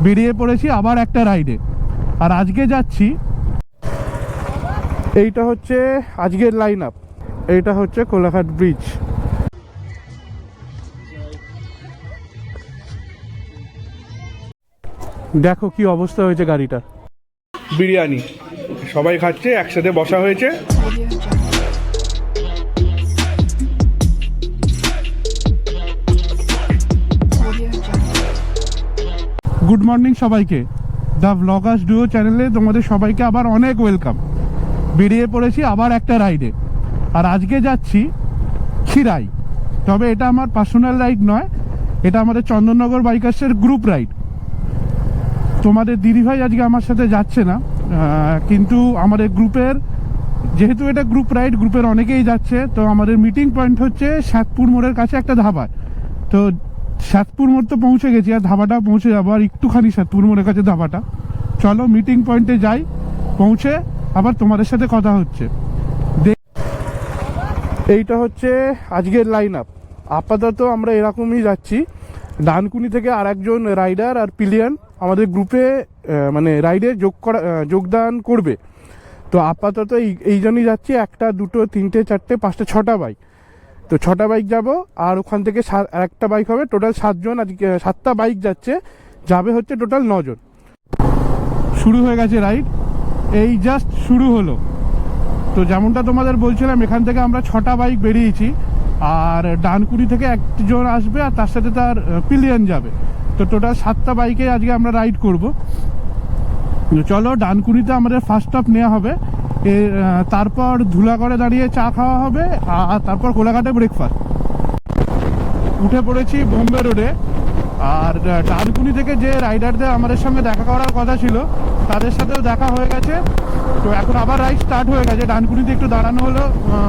বেরিয়ে পড়েছি আবার একটা রাইডে। আর আজকে যাচ্ছি, এইটা হচ্ছে আজকের লাইন আপ। এইটা হচ্ছে কোলাঘাট ব্রিজ। দেখো কি অবস্থা হয়েছে গাড়িটার। বিরিয়ানি সবাই খাচ্ছে, একসাথে বসা হয়েছে। গুড মর্নিং সবাইকে, দ্য ব্লগার্স ডুও চ্যানেলে তোমাদের সবাইকে আবার অনেক ওয়েলকাম। বেরিয়ে পড়েছি আবার একটা রাইডে। আর আজকে যাচ্ছি খিরাই। তবে এটা আমার পার্সোনাল রাইড নয়, এটা আমাদের চন্দননগর বাইকার্সের গ্রুপ রাইড। তোমাদের দিদিভাই আজকে আমার সাথে যাচ্ছে না, কিন্তু আমাদের গ্রুপের, যেহেতু এটা গ্রুপ রাইড, গ্রুপের অনেকেই যাচ্ছে। তো আমাদের মিটিং পয়েন্ট হচ্ছে সাতপুর মোড়ের কাছে একটা ধাবায়। তো সাতপুর মোড় তো পৌঁছে গেছি, আর ধাবাটা পৌঁছে যাবো আর একটুখানি সাতপুর মোড়ের কাছে ধাবাটা। চলো মিটিং পয়েন্টে যাই, পৌঁছে আবার তোমাদের সাথে কথা হচ্ছে। এইটা হচ্ছে আজকের লাইন আপ। আপাতত আমরা এরকমই যাচ্ছি। ডানকুনি থেকে আর একজন রাইডার আর পিলিয়ন আমাদের গ্রুপে মানে রাইডে যোগদান করবে। তো আপাতত এই জন্যই যাচ্ছি। একটা, দুটো, তিনটে, চারটে, পাঁচটা, ছটা বাইক। তো ছটা বাইক যাব, আর ওখান থেকে একটা বাইক হবে। টোটাল 7 জন, আজকে 7টা বাইক যাচ্ছে, যাবে হচ্ছে টোটাল 9 জন। শুরু হয়ে গেছে রাইড, এই জাস্ট শুরু হলো। তো যেমনটা তোমাদের বলছিলাম, এখান থেকে আমরা 6টা বাইক বেরিয়েছি, আর ডানকুনি থেকে একজন আসবে আর তার সাথে তার পিলিয়ন যাবে। তো টোটাল 7টা বাইকে আজকে আমরা রাইড করব। চলো, ডানকুনিতে আমাদের ফার্স্ট স্টপ নেওয়া হবে, তারপর ধুলাগড়ে দাঁড়িয়ে চা খাওয়া হবে, আর তারপর কোলাঘাটে ব্রেকফাস্ট। উঠে পড়েছি বোম্বে রোডে। আর ডানকুনি থেকে যে রাইডারদের আমাদের সঙ্গে দেখা করার কথা ছিল, তাদের সাথেও দেখা হয়ে গেছে। তো এখন আবার রাইড স্টার্ট হয়ে গেছে। ডানকুনিতে একটু দাঁড়ানো হলো,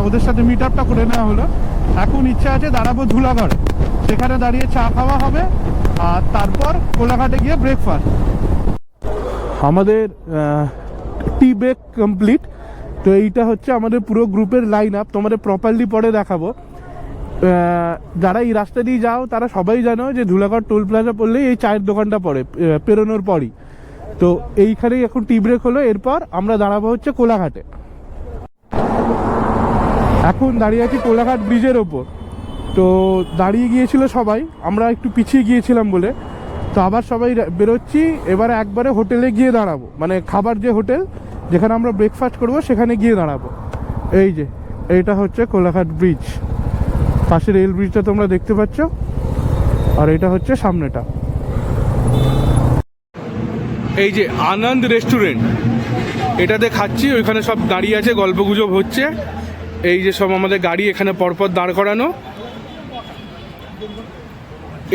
ওদের সাথে মিট আপটা করে নেওয়া হলো। এখন ইচ্ছা আছে দাঁড়াবো ধুলাগড়ে, সেখানে দাঁড়িয়ে চা খাওয়া হবে, আর তারপর কোলাঘাটে গিয়ে ব্রেকফাস্ট। আমাদের টি ব্রেক কমপ্লিট। তো এইটা হচ্ছে আমাদের পুরো গ্রুপের লাইন আপ, তোমাদের প্রপারলি পরে দেখাবো। যারা এই রাস্তা দিয়ে যাও তারা সবাই জানো যে ধুলাগড় টোল প্লাজা পড়লেই এই চায়ের দোকানটা পড়ে, পেরোনোর পরই। তো এইখানেই এখন টি ব্রেক হলো, এরপর আমরা দাঁড়াবো হচ্ছে কোলাঘাটে। এখন দাঁড়িয়ে আছি কোলাঘাট ব্রিজের ওপর। তো দাঁড়িয়ে গিয়েছিল সবাই, আমরা একটু পিছিয়ে গিয়েছিলাম বলে। তো আবার সবাই বেরোচ্ছি, এবারে একবারে হোটেলে গিয়ে দাঁড়াবো, মানে খাবার যে হোটেল যেখানে আমরা ব্রেকফাস্ট করবো সেখানে গিয়ে দাঁড়াবো। এই যে এইটা হচ্ছে কোলাঘাট ব্রিজ, পাশে রেল ব্রিজটা তোমরা দেখতে পাচ্ছ, আর এটা হচ্ছে সামনেটা। এই যে আনন্দ রেস্টুরেন্ট, এটাতে খাচ্ছি। ওইখানে সব দাঁড়িয়ে আছে, গল্পগুজব হচ্ছে। এই যে সব আমাদের গাড়ি এখানে পরপর দাঁড় করানো,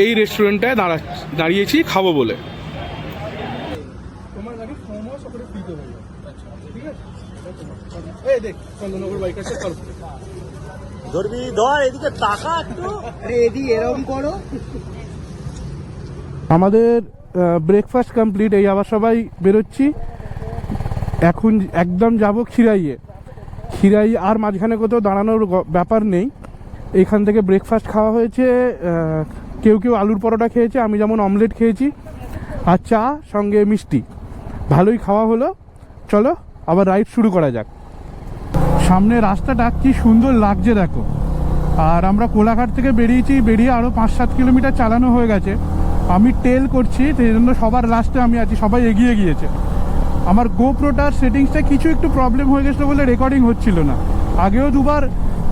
এই রেস্টুরেন্টটায় দাঁড়িয়েছি খাবো বলে। আমাদের ব্রেকফাস্ট কমপ্লিট, এই আবার সবাই বেরোচ্ছি। এখন একদম যাব খিরাইয়ে। খিরাই আর মাঝখানে কোথাও দাঁড়ানোর ব্যাপার নেই। এইখান থেকে ব্রেকফাস্ট খাওয়া হয়েছে, কেউ কেউ আলুর পরোটা খেয়েছে, আমি যেমন অমলেট খেয়েছি, আর চা সঙ্গে মিষ্টি। ভালোই খাওয়া হলো। চলো আবার রাইড শুরু করা যাক। সামনে রাস্তাটা কি সুন্দর লাগছে দেখো। আর আমরা কোলাঘাট থেকে বেরিয়ে আরও 5-7 কিলোমিটার চালানো হয়ে গেছে। আমি টেল করছি, সেই জন্য সবার লাস্টে আমি আছি, সবাই এগিয়ে গিয়েছে। আমার গোপ্রোটার সেটিংসটা কিছু একটু প্রবলেম হয়ে গেছিলো বলে রেকর্ডিং হচ্ছিল না। আগেও দুবার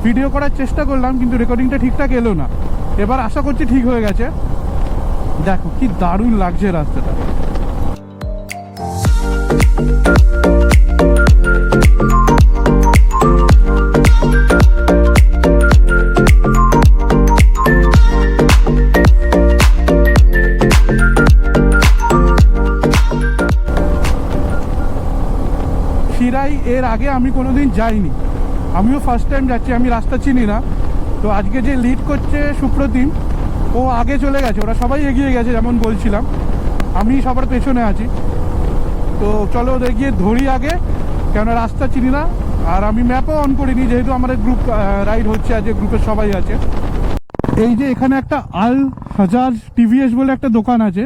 ভিডিও করার চেষ্টা করলাম, কিন্তু রেকর্ডিংটা ঠিকঠাক এলো না। এবার আশা করছি ঠিক হয়ে গেছে। দেখো কি দারুণ লাগছে রাস্তাটা। খিরাই এর আগে আমি কোনোদিন যাইনি, আমিও ফার্স্ট টাইম যাচ্ছি, আমি রাস্তা চিনি না। তো আজকে যে লিড করছে সুপ্রতিম, ও আগে চলে গেছে, ওরা সবাই এগিয়ে গেছে যেমন বলছিলাম, আমি সবার পেছনে আছি। তো চলো ওদের গিয়ে ধরি আগে, কেন রাস্তা চিনি না। আর আমি ম্যাপও অন করিনি, যেহেতু আমাদের গ্রুপ রাইড হচ্ছে, আজকে গ্রুপের সবাই আছে। এই যে এখানে একটা আল হাজার টিভিএস বলে একটা দোকান আছে,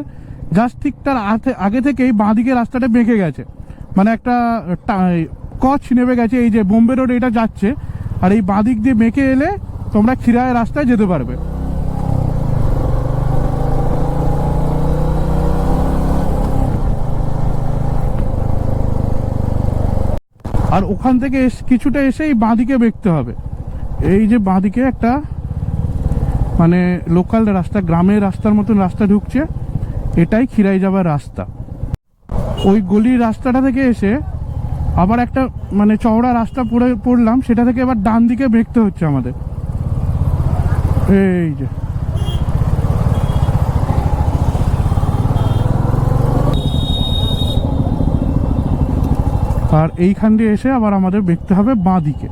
জাস্ট ঠিক তার আগে থেকেই বাঁদিকে রাস্তাটা বেঁকে গেছে, মানে একটা কচ নেমে গেছে। এই যে বোম্বে রোড এটা যাচ্ছে, আর এই বাঁদিক দিয়ে বেঁকে এলে তোমরা খিরায় রাস্তায় যেতে পারবে। আর ওখান থেকে কিছুটা এসে এই বাঁদিকে বেঁকতে হবে। এই যে বাঁদিকে একটা মানে লোকাল রাস্তা, গ্রামের রাস্তার মতন রাস্তা ঢুকছে, এটাই খিরাই যাবার রাস্তা। ওই গলির রাস্তাটা থেকে এসে আবার একটা মানে চওড়া রাস্তা পড়লাম, সেটা থেকে এবার ডান দিকে বেঁকতে হচ্ছে আমাদের। এই যে আর এইখান দিয়ে এসে আবার আমাদের বেঁকতে হবে বাঁ দিকে।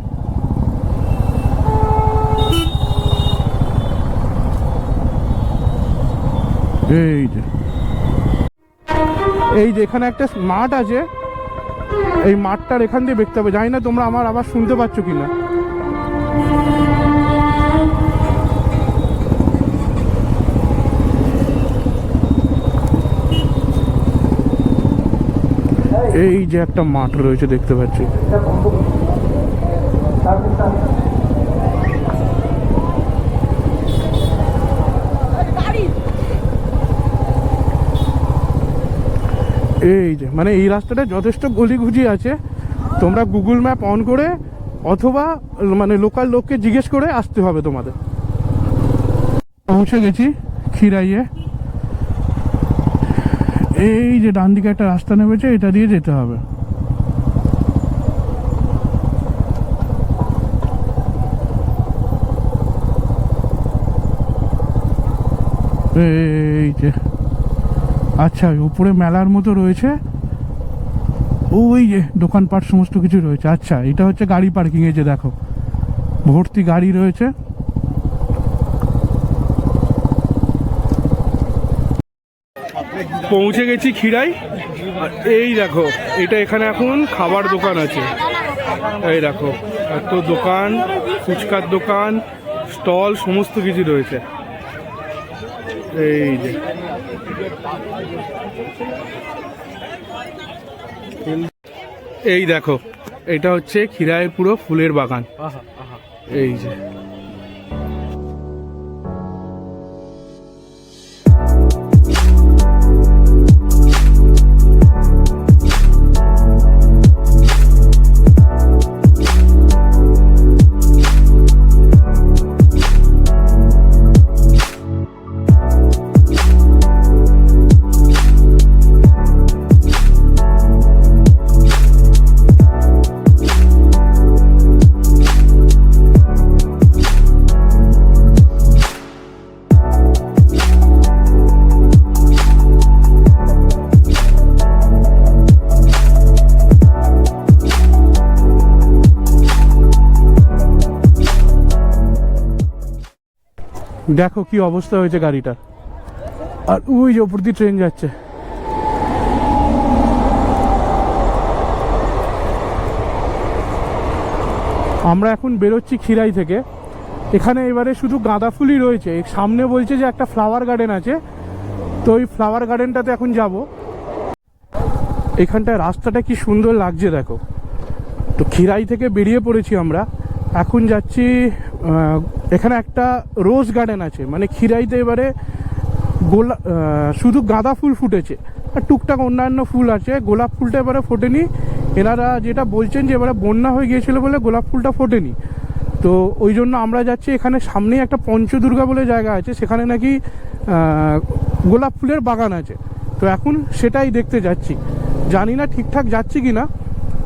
এই যে এখানে একটা মাঠ আছে, এই মাঠটার এখান দিয়ে বেঁকতে হবে। জানি না তোমরা আমার আবার শুনতে পাচ্ছ কিনা। এই যে একটা মাঠ রয়েছে দেখতে পাচ্ছি। এই যে মানে এই রাস্তাটা যথেষ্ট গলিগুজি আছে, তোমরা গুগল ম্যাপ অন করে অথবা মানে লোকাল লোককে জিজ্ঞেস করে আসতে হবে তোমাদের। পৌঁছে গেছি খিরাইয়ে। এই যে ডান দিকে একটা রাস্তা নেমেছে, এটা দিয়ে যেতে হবে। এই যে আচ্ছা, উপরে মেলার মতো রয়েছে, ওই যে দোকানপাট সমস্ত কিছু রয়েছে। আচ্ছা, এটা হচ্ছে গাড়ি পার্কিং। এই যে দেখো ভর্তি গাড়ি রয়েছে। পৌঁছে গেছি খিরাই। এই দেখো এটা এখানে এখন খাবার দোকান আছে। এই দেখো এত দোকান, ফুচকার দোকান, স্টল সমস্ত কিছু রয়েছে। এই যে এই দেখো এটা হচ্ছে খিরাইয়ের পুরো ফুলের বাগান। এই যে দেখো কি অবস্থা হয়েছে গাড়িটার। আর ওই যে ওপর দিয়ে ট্রেন যাচ্ছে। আমরা এখন বেরোচ্ছি খিরাই থেকে। এখানে এবারে শুধু গাঁদা ফুলই রয়েছে। সামনে বলছে যে একটা ফ্লাওয়ার গার্ডেন আছে, তো ওই ফ্লাওয়ার গার্ডেনটাতে এখন যাব। এখানটায় রাস্তাটা কি সুন্দর লাগছে দেখো। তো খিরাই থেকে বেরিয়ে পড়েছি আমরা, এখন যাচ্ছি এখানে একটা রোজ গার্ডেন আছে। মানে খিরাইতে এবারে শুধু গাঁদা ফুল ফুটেছে, আর টুকটাক অন্যান্য ফুল আছে। গোলাপ ফুলটা এবারে ফোটেনি। এনারা যেটা বলছেন যে এবারে বন্যা হয়ে গিয়েছিল বলে গোলাপ ফুলটা ফোটেনি। তো ওই জন্য আমরা যাচ্ছি, এখানে সামনেই একটা পঞ্চদুর্গা বলে জায়গা আছে, সেখানে নাকি গোলাপ ফুলের বাগান আছে। তো এখন সেটাই দেখতে যাচ্ছি, জানি না ঠিকঠাক যাচ্ছি কি না।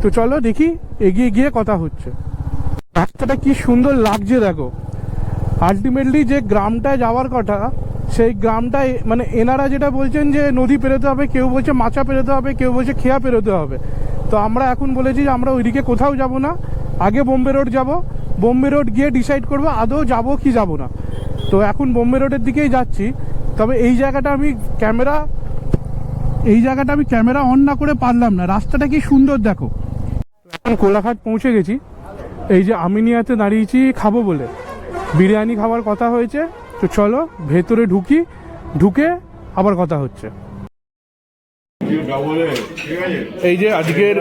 তো চলো দেখি, এগিয়ে গিয়ে কথা হচ্ছে। রাস্তাটা কি সুন্দর লাগছে দেখো। আলটিমেটলি যে গ্রামটায় যাওয়ার কথা, সেই গ্রামটায় মানে এনারা যেটা বলছেন যে নদী পেরোতে হবে, কেউ বলছে মাচা পেরোতে হবে, কেউ বলছে খেয়া পেরোতে হবে। তো আমরা এখন বলেছি যে আমরা ওইদিকে কোথাও যাব না, আগে বোম্বে রোড যাব। বোম্বে রোড গিয়ে ডিসাইড করবো আদৌ যাবো কি যাব না। তো এখন বোম্বে রোডের দিকেই যাচ্ছি। তবে এই জায়গাটা আমি ক্যামেরা অন না করে পারলাম না। রাস্তাটা কি সুন্দর দেখো। এখন কোলাঘাট পৌঁছে গেছি। এই যে আমিনিয়াতে দাঁড়িয়েছি খাবো বলে, বিরিয়ানি খাওয়ার কথা হয়েছে। তো চলো ভেতরে ঢুকে আবার কথা হচ্ছে। এই যে আজকের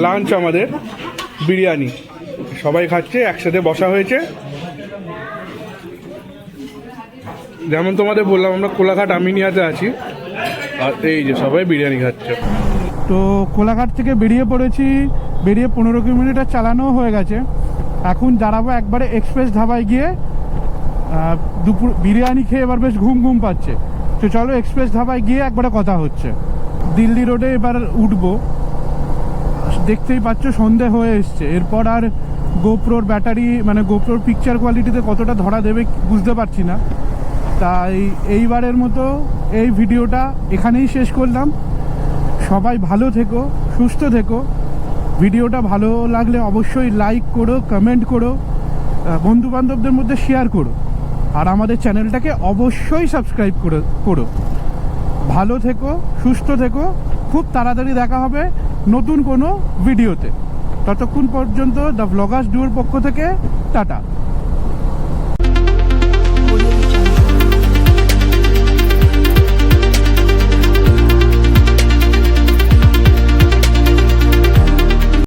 লাঞ্চ আমাদের বিরিয়ানি, সবাই খাচ্ছে, একসাথে বসা হয়েছে। যেমন তোমাদের বললাম আমরা কোলাঘাট আমিনিয়াতে আছি, আর এই যে সবাই বিরিয়ানি খাচ্ছে। তো কোলাঘাট থেকে বেরিয়ে পড়েছি, বেরিয়ে 15 কিলোমিটার চালানো হয়ে গেছে। এখন দাঁড়াবো একবারে এক্সপ্রেস ধাবায় গিয়ে, দুপুর বিরিয়ানি খেয়ে এবার বেশ ঘুম ঘুম পাচ্ছে। তো চলো এক্সপ্রেস ধাবায় গিয়ে একবারে কথা হচ্ছে। দিল্লি রোডে এবার উঠবো, দেখতেই পাচ্ছ সন্ধে হয়ে এসছে। এরপর আর গোপ্রোর ব্যাটারি মানে গোপ্রোর পিকচার কোয়ালিটিতে কতটা ধরা দেবে বুঝতে পারছি না। তাই এইবারের মতো এই ভিডিওটা এখানেই শেষ করলাম। সবাই ভালো থেকো, সুস্থ থেকো। ভিডিওটা ভালো লাগলে অবশ্যই লাইক করো, কমেন্ট করো, বন্ধুবান্ধবদের মধ্যে শেয়ার করো, আর আমাদের চ্যানেলটাকে অবশ্যই সাবস্ক্রাইব করো। ভালো থেকো, সুস্থ থেকো। খুব তাড়াতাড়ি দেখা হবে নতুন কোনো ভিডিওতে। ততক্ষণ পর্যন্ত দ্য ব্লগার্স ডুয়োর পক্ষ থেকে টাটা।